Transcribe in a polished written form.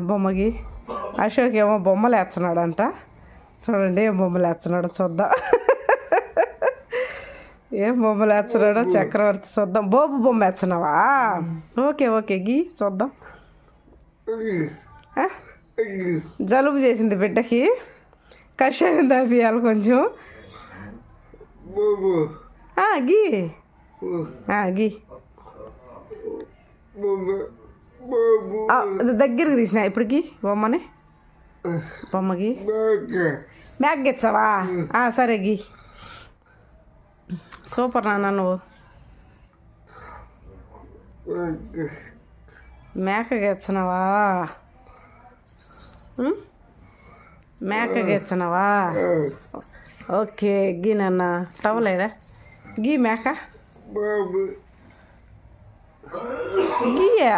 బొమ్మకి అశోక్ ఏమో బొమ్మలు వేస్తున్నాడంట. చూడండి ఏం బొమ్మలు వేస్తున్నాడో చూద్దాం. ఏం బొమ్మలు వేస్తున్నాడో చక్రవర్తి చూద్దాం. బోబు బొమ్మ వేస్తున్నావా? ఓకే ఓకే గీ చూద్దాం. జలుబు చేసింది బిడ్డకి, కషాయం తాపియాలి కొంచెం. గీ గీ దగ్గరికి తీసిన ఇప్పటికి బొమ్మకి మ్యాక్ గెచ్చావా? సరే గీ. సూపర్ నాన్న నువ్వు. మేక గెచ్చనవా? మేక గెచ్చనవా? ఓకే గీ నాన్న. టవలేదా? గీ మేక గీయా.